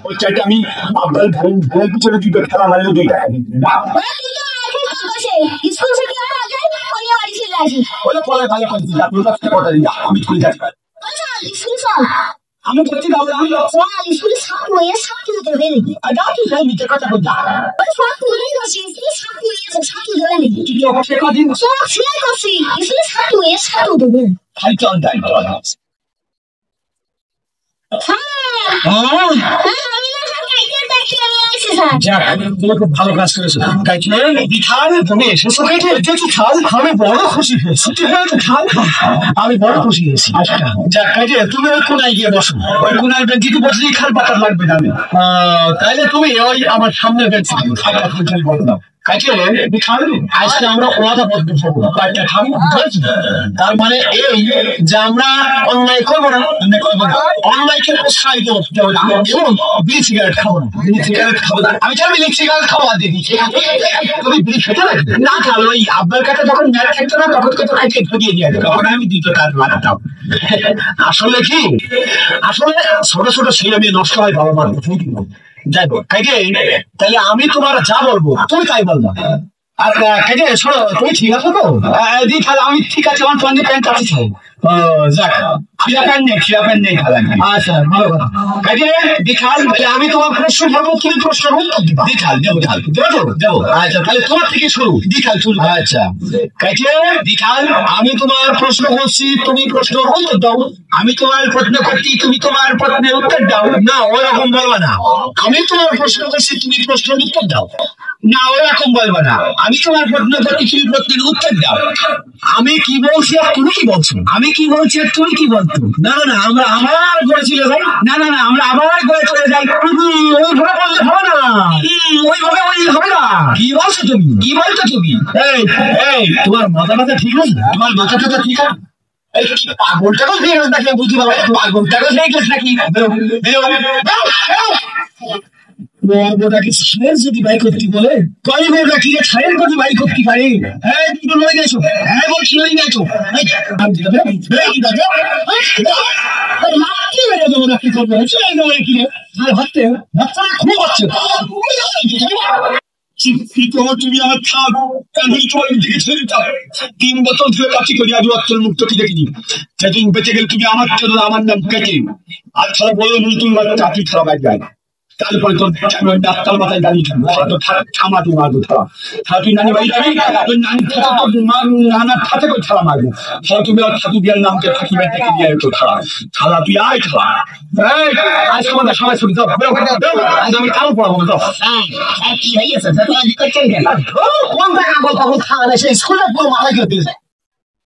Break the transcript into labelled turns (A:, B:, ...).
A: ওই চাইটা আমি আপনার ঘরের পিছনে দুটো খেলা মারলে 2 টাকা দিতে
B: স্কুল থেকে আগে পরে বাড়ি চলে আসি
A: বলে পরে ভালো করে দিই আপনার কাছে কথা দিই আমি স্কুলে যাচ্ছি
B: স্কুল চল
A: আমি বলছি দাও আমি
B: স্কুলে ছাত্র হয়ে ছাত্র দেবে নাকি
A: আর দাও কি যাই মিথ্যে কথা বলছি
B: ছাত্র হয়ে গেছি স্কুলে ছাত্র হয়ে ছাত্র দেবে নাকি
A: তুই ওকে সে কদিন
B: সব শেয়ার করছি স্কুলে ছাত্র হয়ে ছাত্র দেবে
A: খালি চল যাই খুব ভালো কাজ করেছো তুমি এসেছো আমি বড় খুশি হয়েছি আমি বড় খুশি হয়েছি যাক তুমি ওই কোনায় গিয়ে বসো ওই কোনায় বেঞ্চিতে বসলেই খাল পাতার লাগবে না আমি তাইলে তুমি ওই আমার সামনে বেঞ্চি বললাম আজকে আমরা তার মানে এই যে আমরা অন্যায় করবো না অন্যায়কে উৎসাহিত করতে হবে এবং বিড়ি সিগারেট খাবো না বিড়ি সিগারেট খাবো না আমি চাই বিড়ি সিগারেট খাওয়া দিদি তুমি বিড়ি খেতে লাগবে না খালো ওই আপনার কাছে যখন ম্যাচ থাকতো না তখন কত খাইতে ঢুকিয়ে দিয়ে তখন আমি দ্বিতীয় কাজ লাগাতাম আসলে কি আসলে ছোট ছোট ছেলে মেয়ে নষ্ট হয় বাবা মার যাই হোক তাহলে আমি তোমার যা বলবো তুমি তাই বলবো আর শোনো তুমি ঠিক আছো তো আমি ঠিক আছে আমার প্যান্ট প্যান্ট আছে যাক খিলা প্যান্ট নেই আচ্ছা ভালো কথা দেখাল আমি তোমার প্রশ্ন করবো তুমি প্রশ্ন উত্তর দিবা দেখাল দেবো আচ্ছা তাহলে তোমার থেকে শুরু দেখাল শুরু আচ্ছা দেখাল আমি তোমার প্রশ্ন করছি তুমি প্রশ্ন উত্তর দাও আমি তোমার প্রশ্ন করছি তুমি তোমার প্রশ্নের উত্তর দাও না ওরকম বলবা না আমি তোমার প্রশ্ন করছি তুমি প্রশ্নের উত্তর দাও না ওরকম বলবা না আমি তোমার প্রশ্ন করছি তুমি প্রশ্নের উত্তর দাও আমি কি বলছি আর তুমি কি বলছো আমি কি বলছি আর তুমি কি বলছো না না আমরা আবার ঘরে চলে যাই না না না আমরা আবার ঘরে চলে যাই ওইভাবে বললে হবে না ওইভাবে বললে হবে না কি বলছো তুমি কি বলছো তুমি এই তোমার মাথা ঠিক আছে তোমার মাথা ঠিক আছে পাগলটাকে দেখে বুঝতে পারবে পাগলটাকে দেখলে নাকি যদি বাই করতে বলে কয়েকটা কি ছাড়েন যদি বাই করতে পারে হ্যাঁ দুটো লয়ে গেছো হ্যাঁ বলছি লয়ে গেছো তুমি আমার থাক দিকে ছেড়ে যাও 3 বছর ধরে কাছি করি আজ অক্ষর মুক্ত কি দেখিনি সেদিন বেঁচে গেলে তুমি আমার জন্য আমার নাম কেটে আর ছাড়া বলো তুমি চাকরি ছাড়া বাইক যায় না তারপরে তোর ডাক্তার মাথায় দাঁড়িয়ে থামা তুই মারবো থালা তুই নানি বাড়ি যাবি তোর নানি নানার হাতে করে থালা মারবো থালা তুমি আর ঠাকুর বিয়ার নামকে ফাঁকি বেঁধে দিয়ে তো থালা তুই আয় থালা আজ আমাদের সবাই ছবি দাও আজ আমি কালো পড়াবো না দাও কি হয়ে গেছে কোন জায়গা বলতে থালা সেই স্কুলে পুরো মাথায় করে দিয়েছে